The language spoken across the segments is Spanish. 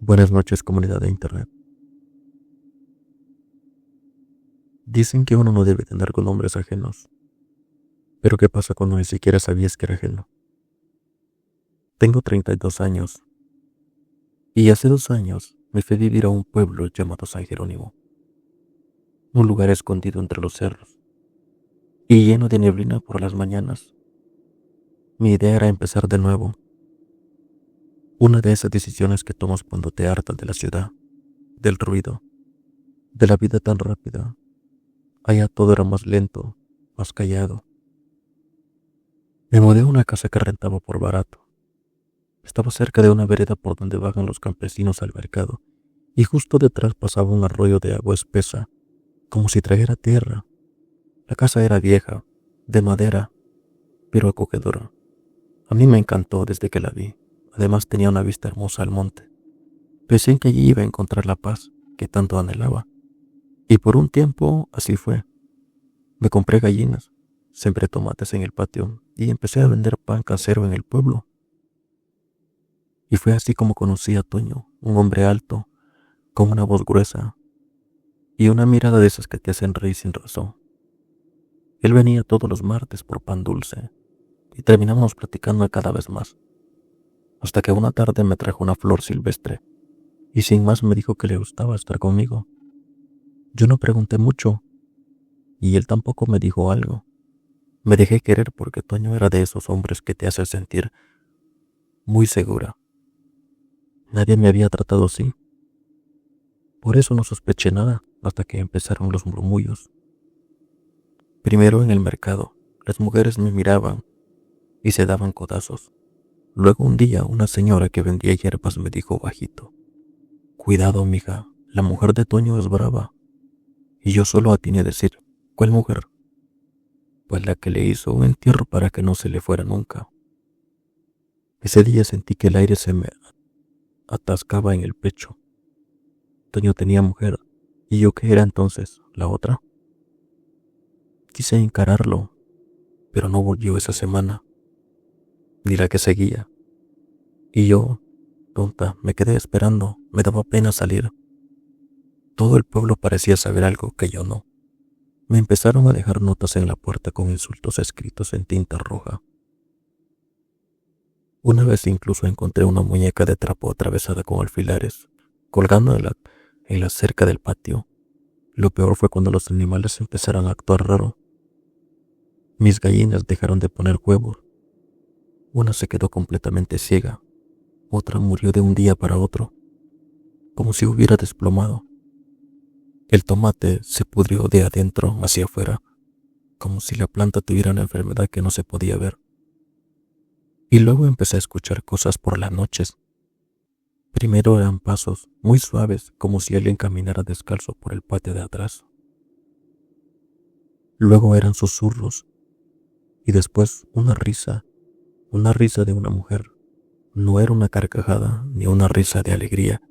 Buenas noches, comunidad de Internet. Dicen que uno no debe tener con hombres ajenos. Pero ¿qué pasa cuando ni siquiera sabías que era ajeno? Tengo 32 años y hace 2 años me fui a vivir a un pueblo llamado San Jerónimo, un lugar escondido entre los cerros y lleno de neblina por las mañanas. Mi idea era empezar de nuevo, una de esas decisiones que tomas cuando te hartas de la ciudad, del ruido, de la vida tan rápida. Allá todo era más lento, más callado. Me mudé a una casa que rentaba por barato. Estaba cerca de una vereda por donde bajan los campesinos al mercado, y justo detrás pasaba un arroyo de agua espesa, como si trajera tierra. La casa era vieja, de madera, pero acogedora. A mí me encantó desde que la vi. Además tenía una vista hermosa al monte. Pensé en que allí iba a encontrar la paz que tanto anhelaba. Y por un tiempo así fue. Me compré gallinas, sembré tomates en el patio y empecé a vender pan casero en el pueblo. Y fue así como conocí a Toño, un hombre alto, con una voz gruesa y una mirada de esas que te hacen reír sin razón. Él venía todos los martes por pan dulce y terminamos platicando cada vez más, hasta que una tarde me trajo una flor silvestre y sin más me dijo que le gustaba estar conmigo. Yo no pregunté mucho y él tampoco me dijo algo. Me dejé querer porque Toño era de esos hombres que te hace sentir muy segura. Nadie me había tratado así. Por eso no sospeché nada hasta que empezaron los murmullos. Primero en el mercado, las mujeres me miraban y se daban codazos. Luego un día una señora que vendía hierbas me dijo bajito: «Cuidado, mija, la mujer de Toño es brava». Y yo solo atiné a decir: «¿Cuál mujer?». Pues la que le hizo un entierro para que no se le fuera nunca. Ese día sentí que el aire se me atascaba en el pecho. Toño tenía mujer, ¿y yo qué era entonces? ¿La otra? Quise encararlo, pero no volvió esa semana, ni la que seguía. Y yo, tonta, me quedé esperando, me daba pena salir. Todo el pueblo parecía saber algo que yo no. Me empezaron a dejar notas en la puerta con insultos escritos en tinta roja. Una vez incluso encontré una muñeca de trapo atravesada con alfileres, colgando en la cerca del patio. Lo peor fue cuando los animales empezaron a actuar raro. Mis gallinas dejaron de poner huevos. Una se quedó completamente ciega, otra murió de un día para otro, como si hubiera desplomado. El tomate se pudrió de adentro hacia afuera, como si la planta tuviera una enfermedad que no se podía ver. Y luego empecé a escuchar cosas por las noches. Primero eran pasos muy suaves, como si alguien caminara descalzo por el patio de atrás. Luego eran susurros, y después una risa de una mujer. No era una carcajada ni una risa de alegría,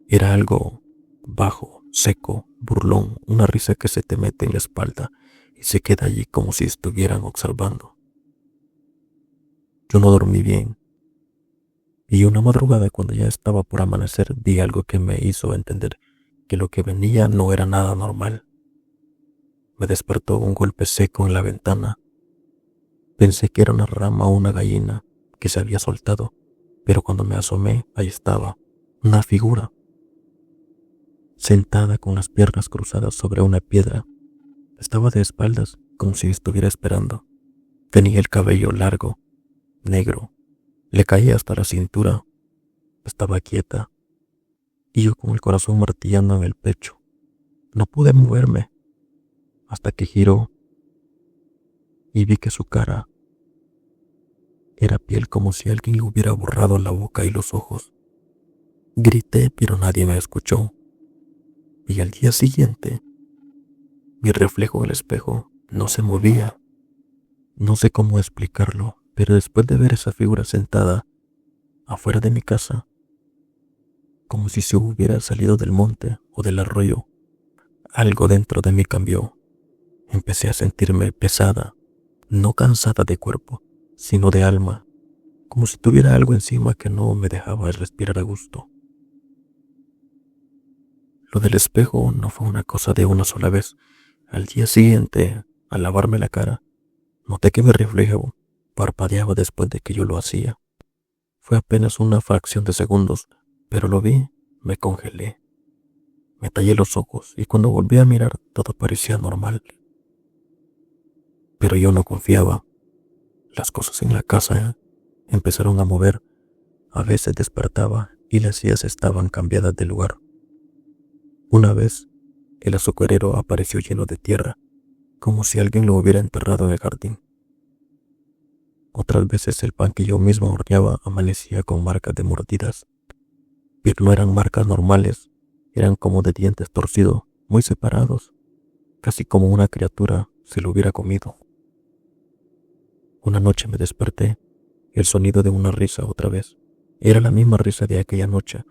era algo bajo, seco, burlón, una risa que se te mete en la espalda y se queda allí como si estuvieran observando. Yo no dormí bien, y una madrugada cuando ya estaba por amanecer vi algo que me hizo entender que lo que venía no era nada normal. Me despertó un golpe seco en la ventana. Pensé que era una rama o una gallina que se había soltado, pero cuando me asomé, ahí estaba, una figura, sentada con las piernas cruzadas sobre una piedra. Estaba de espaldas, como si estuviera esperando. Tenía el cabello largo, negro, le caía hasta la cintura. Estaba quieta, y yo con el corazón martillando en el pecho. No pude moverme, hasta que giró y vi que su cara era piel como si alguien le hubiera borrado la boca y los ojos. Grité, pero nadie me escuchó. Y al día siguiente, mi reflejo en el espejo no se movía. No sé cómo explicarlo, pero después de ver esa figura sentada afuera de mi casa, como si se hubiera salido del monte o del arroyo, algo dentro de mí cambió. Empecé a sentirme pesada, no cansada de cuerpo, sino de alma, como si tuviera algo encima que no me dejaba respirar a gusto. Lo del espejo no fue una cosa de una sola vez. Al día siguiente, al lavarme la cara, noté que mi reflejo parpadeaba después de que yo lo hacía. Fue apenas una fracción de segundos, pero lo vi, me congelé, me tallé los ojos y cuando volví a mirar todo parecía normal. Pero yo no confiaba. Las cosas en la casa empezaron a mover. A veces despertaba y las sillas estaban cambiadas de lugar. Una vez, el azucarero apareció lleno de tierra, como si alguien lo hubiera enterrado en el jardín. Otras veces el pan que yo mismo horneaba amanecía con marcas de mordidas, pero no eran marcas normales, eran como de dientes torcidos, muy separados, casi como una criatura se lo hubiera comido. Una noche me desperté, el sonido de una risa otra vez. Era la misma risa de aquella noche,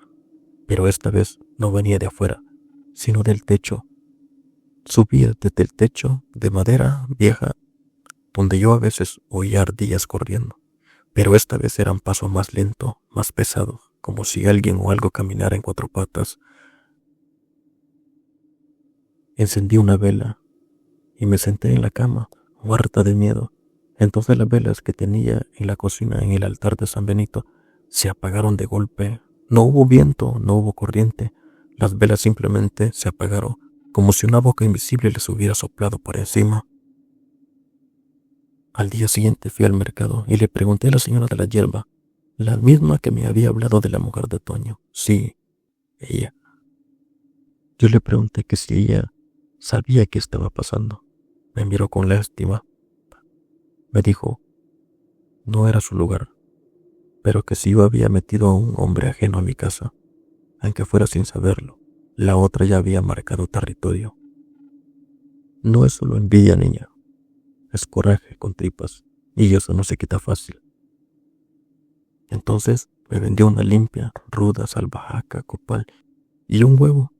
pero esta vez no venía de afuera, sino del techo. Subía desde el techo de madera vieja, donde yo a veces oía ardillas corriendo, pero esta vez eran pasos más lentos, más pesados, como si alguien o algo caminara en cuatro patas. Encendí una vela y me senté en la cama, muerta de miedo. Entonces las velas que tenía en la cocina en el altar de San Benito se apagaron de golpe. No hubo viento, no hubo corriente. Las velas simplemente se apagaron, como si una boca invisible les hubiera soplado por encima. Al día siguiente fui al mercado y le pregunté a la señora de la hierba, la misma que me había hablado de la mujer de Toño. Sí, ella. Yo le pregunté que si ella sabía qué estaba pasando. Me miró con lástima. Me dijo, no era su lugar, pero que si yo había metido a un hombre ajeno a mi casa, aunque fuera sin saberlo, la otra ya había marcado territorio. No es solo envidia, niña, es coraje con tripas, y eso no se quita fácil. Entonces me vendió una limpia, ruda, salvajaca, copal y un huevo,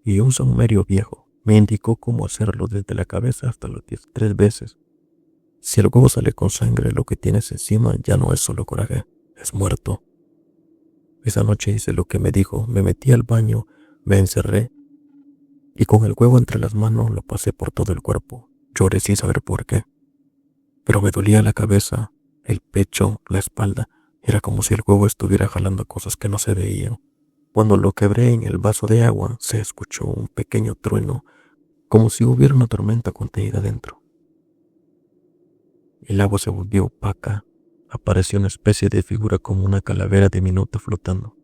y un saumerio viejo. Me indicó cómo hacerlo desde la cabeza hasta los pies 3 veces. Si el huevo sale con sangre, lo que tienes encima ya no es solo coraje, es muerto. Esa noche hice lo que me dijo, me metí al baño, me encerré y con el huevo entre las manos lo pasé por todo el cuerpo. Lloré sin saber por qué, pero me dolía la cabeza, el pecho, la espalda. Era como si el huevo estuviera jalando cosas que no se veían. Cuando lo quebré en el vaso de agua, se escuchó un pequeño trueno, como si hubiera una tormenta contenida dentro. El agua se volvió opaca. Apareció una especie de figura como una calavera diminuta flotando.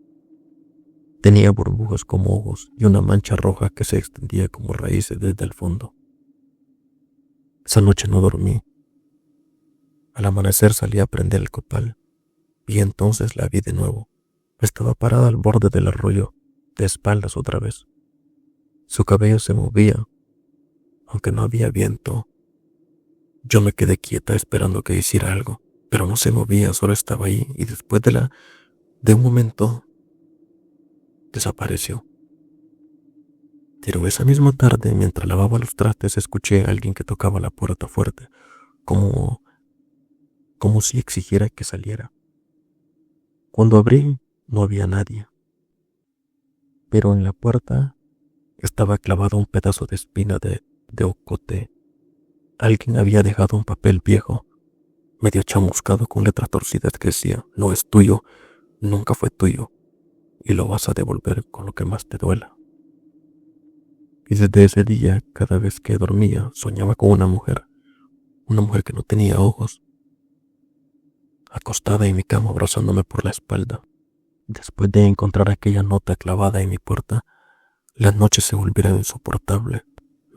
Tenía burbujas como ojos y una mancha roja que se extendía como raíces desde el fondo. Esa noche no dormí. Al amanecer salí a prender el copal y entonces la vi de nuevo. Estaba parada al borde del arroyo, de espaldas otra vez. Su cabello se movía, aunque no había viento. Yo me quedé quieta esperando que hiciera algo, pero no se movía, solo estaba ahí y después de un momento desapareció. Pero esa misma tarde, mientras lavaba los trastes, escuché a alguien que tocaba la puerta fuerte, como, como si exigiera que saliera. Cuando abrí, no había nadie, pero en la puerta estaba clavado un pedazo de espina de ocote. Alguien había dejado un papel viejo, medio chamuscado con letras torcidas que decía, no es tuyo, nunca fue tuyo, y lo vas a devolver con lo que más te duela. Y desde ese día, cada vez que dormía, soñaba con una mujer que no tenía ojos, acostada en mi cama abrazándome por la espalda. Después de encontrar aquella nota clavada en mi puerta, las noches se volvieron insoportables.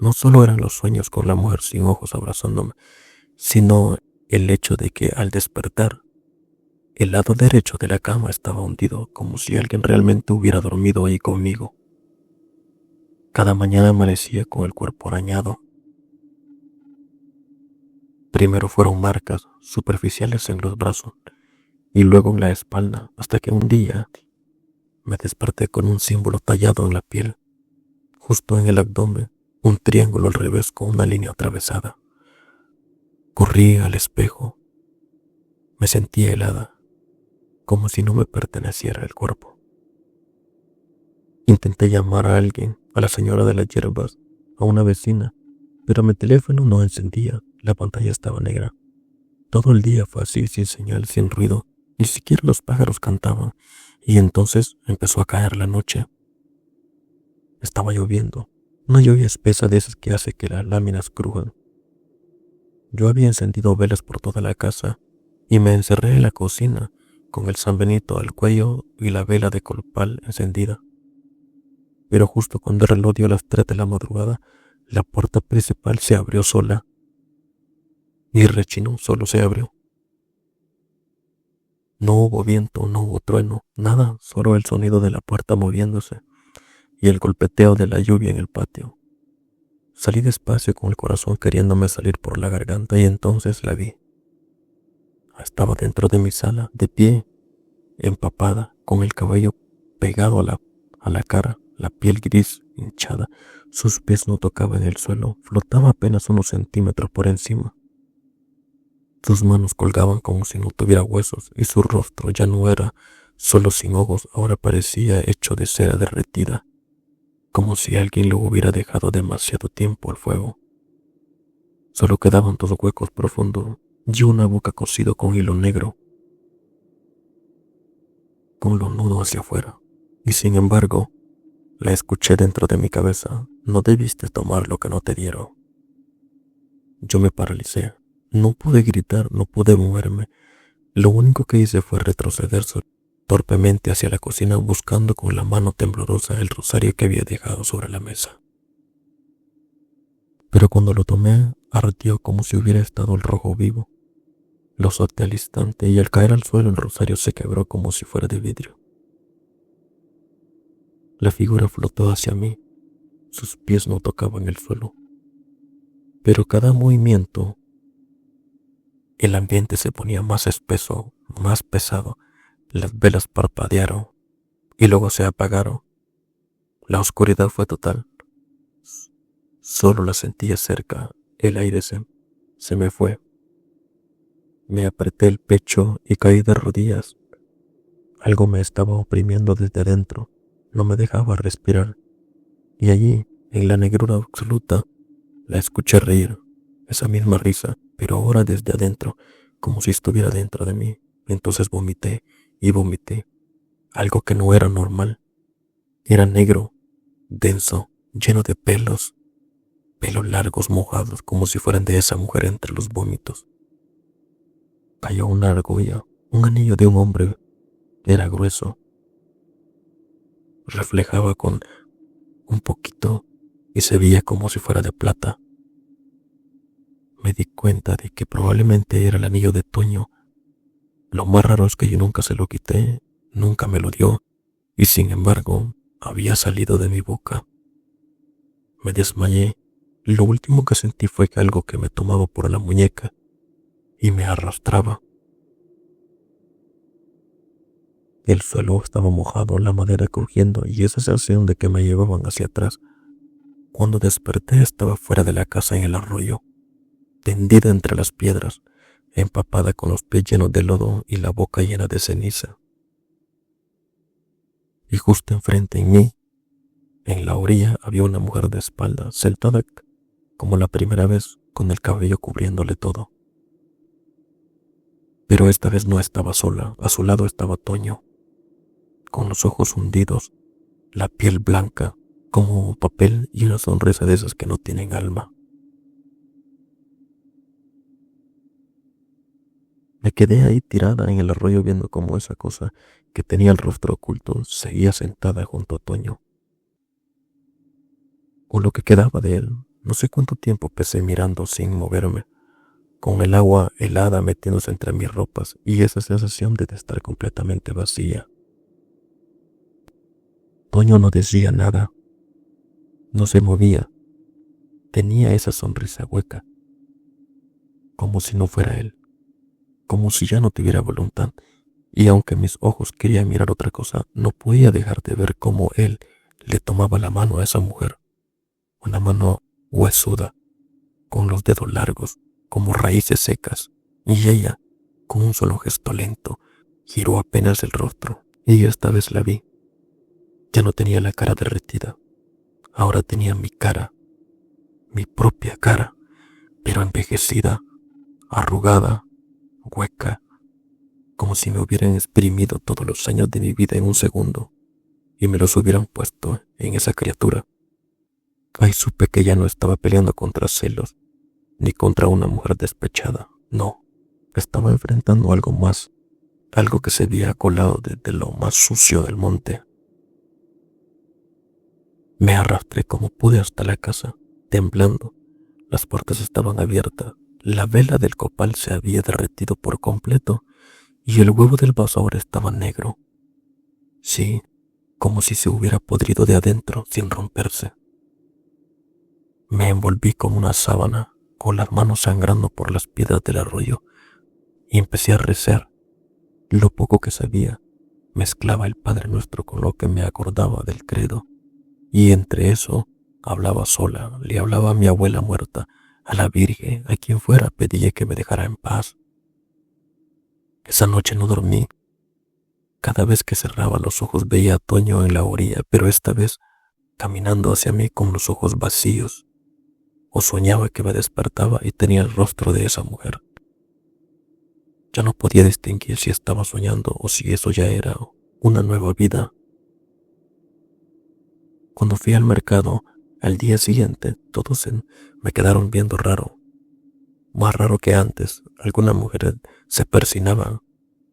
No solo eran los sueños con la mujer sin ojos abrazándome, sino el hecho de que al despertar, el lado derecho de la cama estaba hundido, como si alguien realmente hubiera dormido ahí conmigo. Cada mañana amanecía con el cuerpo arañado. Primero fueron marcas superficiales en los brazos y luego en la espalda, hasta que un día me desperté con un símbolo tallado en la piel, justo en el abdomen, un triángulo al revés con una línea atravesada. Corrí al espejo. Me sentía helada, como si no me perteneciera el cuerpo. Intenté llamar a alguien, a la señora de las hierbas, a una vecina, pero mi teléfono no encendía, la pantalla estaba negra. Todo el día fue así, sin señal, sin ruido, ni siquiera los pájaros cantaban, y entonces empezó a caer la noche. Estaba lloviendo, una lluvia espesa de esas que hace que las láminas crujan. Yo había encendido velas por toda la casa y me encerré en la cocina con el San Benito al cuello y la vela de colpal encendida. Pero justo cuando el reloj dio las 3 de la madrugada, la puerta principal se abrió sola y rechinó, solo se abrió. No hubo viento, no hubo trueno, nada, solo el sonido de la puerta moviéndose y el golpeteo de la lluvia en el patio. Salí despacio con el corazón queriéndome salir por la garganta y entonces la vi. Estaba dentro de mi sala, de pie, empapada, con el cabello pegado a la cara, la piel gris hinchada. Sus pies no tocaban el suelo, flotaba apenas unos centímetros por encima. Sus manos colgaban como si no tuviera huesos y su rostro ya no era solo sin ojos, ahora parecía hecho de cera derretida, como si alguien lo hubiera dejado demasiado tiempo al fuego. Solo quedaban 2 huecos profundos y una boca cosido con hilo negro, con los nudos hacia afuera. Y sin embargo, la escuché dentro de mi cabeza: no debiste tomar lo que no te dieron. Yo me paralicé. No pude gritar, no pude moverme. Lo único que hice fue retroceder torpemente hacia la cocina, buscando con la mano temblorosa el rosario que había dejado sobre la mesa. Pero cuando lo tomé, ardió como si hubiera estado el rojo vivo. Lo solté al instante y al caer al suelo el rosario se quebró como si fuera de vidrio. La figura flotó hacia mí. Sus pies no tocaban el suelo. Pero cada movimiento, el ambiente se ponía más espeso, más pesado. Las velas parpadearon y luego se apagaron. La oscuridad fue total. Solo la sentía cerca. El aire se me fue. Me apreté el pecho y caí de rodillas. Algo me estaba oprimiendo desde adentro. No me dejaba respirar. Y allí, en la negrura absoluta, la escuché reír. Esa misma risa, pero ahora desde adentro, como si estuviera dentro de mí. Entonces vomité y vomité. Algo que no era normal. Era negro, denso, lleno de pelos largos mojados como si fueran de esa mujer entre los vómitos. Cayó una argolla, un anillo de un hombre. Era grueso, reflejaba con un poquito y se veía como si fuera de plata. Me di cuenta de que probablemente era el anillo de Toño. Lo más raro es que yo nunca se lo quité, nunca me lo dio, y sin embargo había salido de mi boca. Me desmayé. Lo último que sentí fue que algo que me tomaba por la muñeca y me arrastraba. El suelo estaba mojado, la madera crujiendo y esa sensación de que me llevaban hacia atrás. Cuando desperté estaba fuera de la casa en el arroyo, tendida entre las piedras, empapada con los pies llenos de lodo y la boca llena de ceniza. Y justo enfrente en mí, en la orilla, había una mujer de espalda, sentada como la primera vez, con el cabello cubriéndole todo. Pero esta vez no estaba sola, a su lado estaba Toño, con los ojos hundidos, la piel blanca como papel y una sonrisa de esas que no tienen alma. Me quedé ahí tirada en el arroyo viendo cómo esa cosa que tenía el rostro oculto seguía sentada junto a Toño, o lo que quedaba de él. No sé cuánto tiempo pasé mirando sin moverme, con el agua helada metiéndose entre mis ropas y esa sensación de estar completamente vacía. Toño no decía nada, no se movía, tenía esa sonrisa hueca, como si no fuera él, como si ya no tuviera voluntad, y aunque mis ojos querían mirar otra cosa, no podía dejar de ver cómo él le tomaba la mano a esa mujer, una mano huesuda, con los dedos largos, como raíces secas, y ella, con un solo gesto lento, giró apenas el rostro, y esta vez la vi. Ya no tenía la cara derretida, ahora tenía mi cara, mi propia cara, pero envejecida, arrugada, hueca, como si me hubieran exprimido todos los años de mi vida en un segundo y me los hubieran puesto en esa criatura. Ahí supe que ya no estaba peleando contra celos, ni contra una mujer despechada, no, estaba enfrentando algo más, algo que se había colado desde lo más sucio del monte. Me arrastré como pude hasta la casa, temblando. Las puertas estaban abiertas, la vela del copal se había derretido por completo y el huevo del vaso ahora estaba negro. Sí, como si se hubiera podrido de adentro sin romperse. Me envolví como una sábana, con las manos sangrando por las piedras del arroyo, y empecé a rezar. Lo poco que sabía, mezclaba el Padre Nuestro con lo que me acordaba del credo, y entre eso hablaba sola, le hablaba a mi abuela muerta, a la Virgen, a quien fuera pedía que me dejara en paz. Esa noche no dormí. Cada vez que cerraba los ojos veía a Toño en la orilla, pero esta vez caminando hacia mí con los ojos vacíos, o soñaba que me despertaba y tenía el rostro de esa mujer. Ya no podía distinguir si estaba soñando o si eso ya era una nueva vida. Cuando fui al mercado, al día siguiente, me quedaron viendo raro, más raro que antes. Algunas mujeres se persinaban,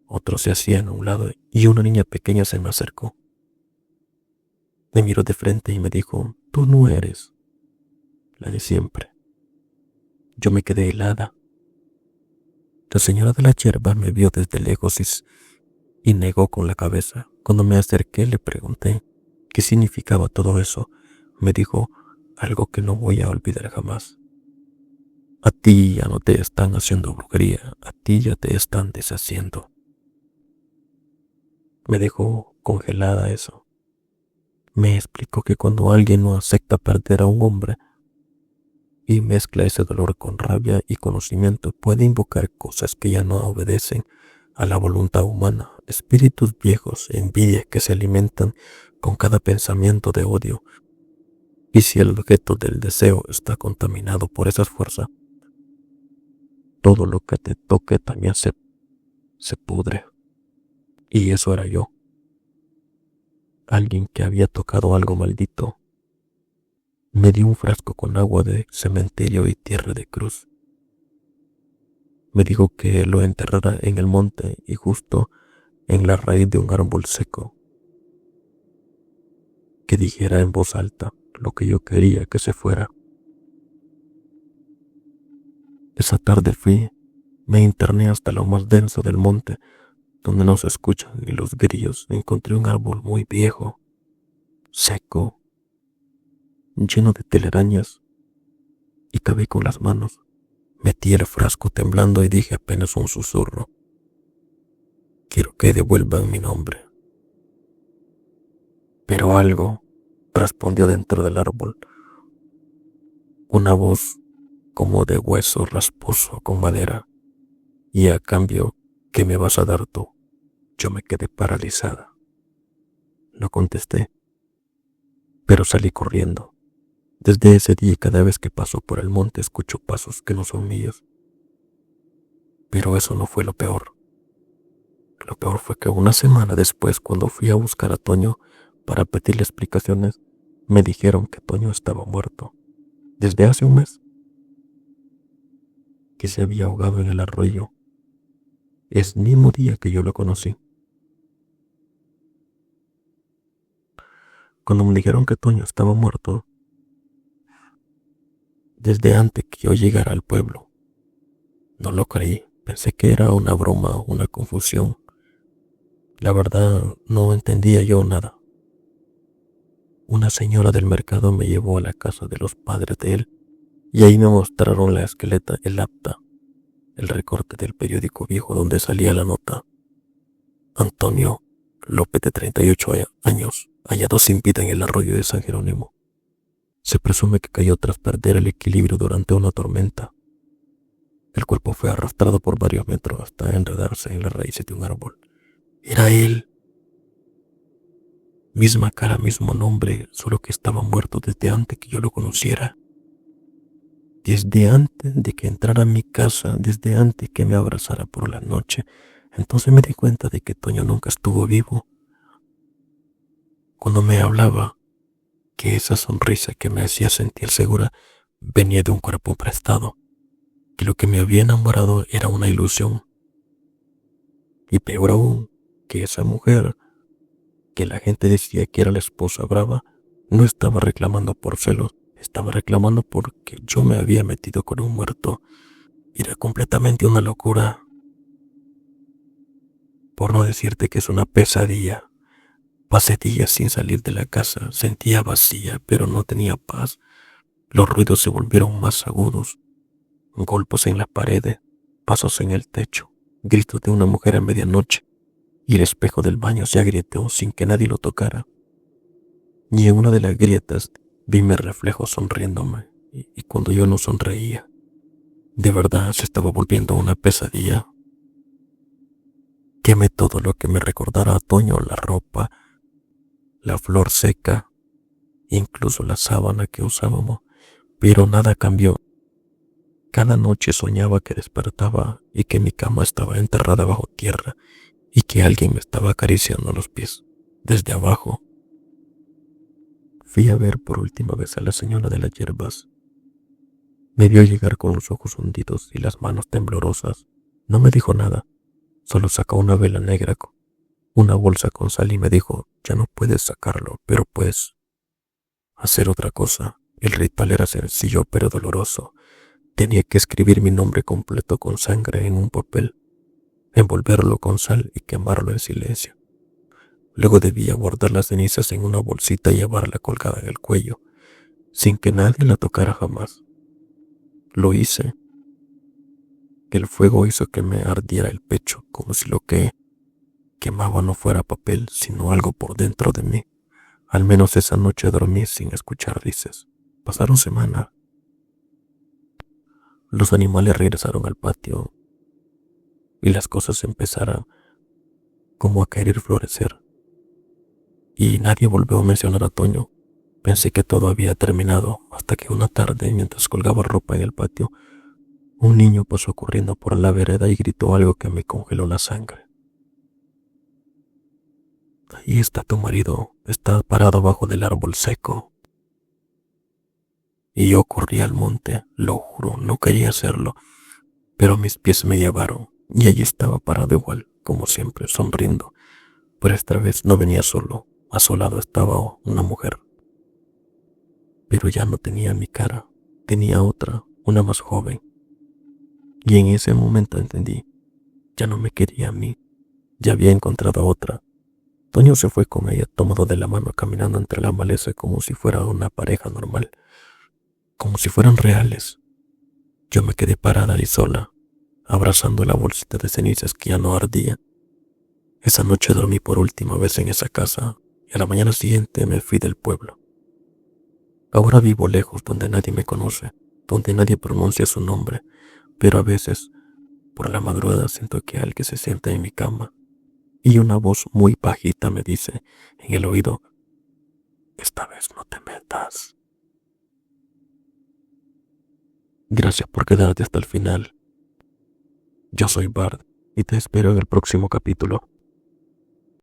otros se hacían a un lado y una niña pequeña se me acercó. Me miró de frente y me dijo, tú no eres la de siempre. Yo me quedé helada. La señora de la yerba me vio desde lejos y negó con la cabeza. Cuando me acerqué le pregunté qué significaba todo eso. Me dijo algo que no voy a olvidar jamás. A ti ya no te están haciendo brujería, a ti ya te están deshaciendo. Me dejó congelada eso. Me explicó que cuando alguien no acepta perder a un hombre y mezcla ese dolor con rabia y conocimiento, puede invocar cosas que ya no obedecen a la voluntad humana, espíritus viejos, envidias que se alimentan con cada pensamiento de odio. Y si el objeto del deseo está contaminado por esas fuerzas, todo lo que te toque también se pudre. Y eso era yo, alguien que había tocado algo maldito. Me dio un frasco con agua de cementerio y tierra de cruz. Me dijo que lo enterrara en el monte y justo en la raíz de un árbol seco, que dijera en voz alta lo que yo quería que se fuera. Esa tarde me interné hasta lo más denso del monte, donde no se escuchan ni los grillos. Encontré un árbol muy viejo, seco, lleno de telarañas, y cavé con las manos. Metí el frasco temblando y dije apenas un susurro. Quiero que devuelvan mi nombre. Pero algo respondió dentro del árbol. Una voz como de hueso rasposo con madera. Y a cambio, ¿qué me vas a dar tú? Yo me quedé paralizada. No contesté, pero salí corriendo. Desde ese día, cada vez que paso por el monte, escucho pasos que no son míos. Pero eso no fue lo peor. Lo peor fue que una semana después, cuando fui a buscar a Toño para pedirle explicaciones, me dijeron que Toño estaba muerto. Desde hace un mes. Que se había ahogado en el arroyo. Es el mismo día que yo lo conocí. Cuando me dijeron que Toño estaba muerto, desde antes que yo llegara al pueblo, no lo creí. Pensé que era una broma, una confusión. La verdad, no entendía yo nada. Una señora del mercado me llevó a la casa de los padres de él y ahí me mostraron la esqueleta, el acta, el recorte del periódico viejo donde salía la nota. Antonio López, de 38 años, hallado sin vida en el arroyo de San Jerónimo. Se presume que cayó tras perder el equilibrio durante una tormenta. El cuerpo fue arrastrado por varios metros hasta enredarse en las raíces de un árbol. Era él. Misma cara, mismo nombre, solo que estaba muerto desde antes que yo lo conociera. Desde antes de que entrara a mi casa, desde antes que me abrazara por la noche. Entonces me di cuenta de que Toño nunca estuvo vivo. Cuando me hablaba, que esa sonrisa que me hacía sentir segura venía de un cuerpo prestado, que lo que me había enamorado era una ilusión. Y peor aún, que esa mujer, que la gente decía que era la esposa brava, no estaba reclamando por celos, estaba reclamando porque yo me había metido con un muerto. Era completamente una locura, por no decirte que es una pesadilla. Pasé días sin salir de la casa, sentía vacía, pero no tenía paz. Los ruidos se volvieron más agudos, golpes en las paredes, pasos en el techo, gritos de una mujer a medianoche, y el espejo del baño se agrietó sin que nadie lo tocara. Y en una de las grietas vi mi reflejo sonriéndome, y cuando yo no sonreía, de verdad se estaba volviendo una pesadilla. Quemé todo lo que me recordara a Toño, la ropa, la flor seca, incluso la sábana que usábamos, pero nada cambió. Cada noche soñaba que despertaba y que mi cama estaba enterrada bajo tierra y que alguien me estaba acariciando los pies desde abajo. Fui a ver por última vez a la señora de las hierbas. Me vio llegar con los ojos hundidos y las manos temblorosas. No me dijo nada, solo sacó una vela negra, una bolsa con sal y me dijo, ya no puedes sacarlo, pero puedes hacer otra cosa. El ritual era sencillo pero doloroso. Tenía que escribir mi nombre completo con sangre en un papel, envolverlo con sal y quemarlo en silencio. Luego debía guardar las cenizas en una bolsita y llevarla colgada en el cuello, sin que nadie la tocara jamás. Lo hice. El fuego hizo que me ardiera el pecho, como si lo que quemaba no fuera papel, sino algo por dentro de mí. Al menos esa noche dormí sin escuchar risas. Pasaron semanas. Los animales regresaron al patio y las cosas empezaron como a querer florecer. Y nadie volvió a mencionar a Toño. Pensé que todo había terminado, hasta que una tarde, mientras colgaba ropa en el patio, un niño pasó corriendo por la vereda y gritó algo que me congeló la sangre. Ahí está tu marido, está parado bajo del árbol seco. Y yo corrí al monte, lo juro, no quería hacerlo, pero mis pies me llevaron, y allí estaba parado igual, como siempre, sonriendo. Pero esta vez no venía solo, a su lado estaba una mujer. Pero ya no tenía mi cara, tenía otra, una más joven. Y en ese momento entendí, ya no me quería a mí, ya había encontrado a otra. Toño se fue con ella tomado de la mano caminando entre la maleza como si fuera una pareja normal, como si fueran reales. Yo me quedé parada y sola, abrazando la bolsita de cenizas que ya no ardía. Esa noche dormí por última vez en esa casa y a la mañana siguiente me fui del pueblo. Ahora vivo lejos donde nadie me conoce, donde nadie pronuncia su nombre, pero a veces, por la madrugada siento que alguien se sienta en mi cama y una voz muy bajita me dice en el oído, esta vez no te metas. Gracias por quedarte hasta el final. Yo soy Bart y te espero en el próximo capítulo.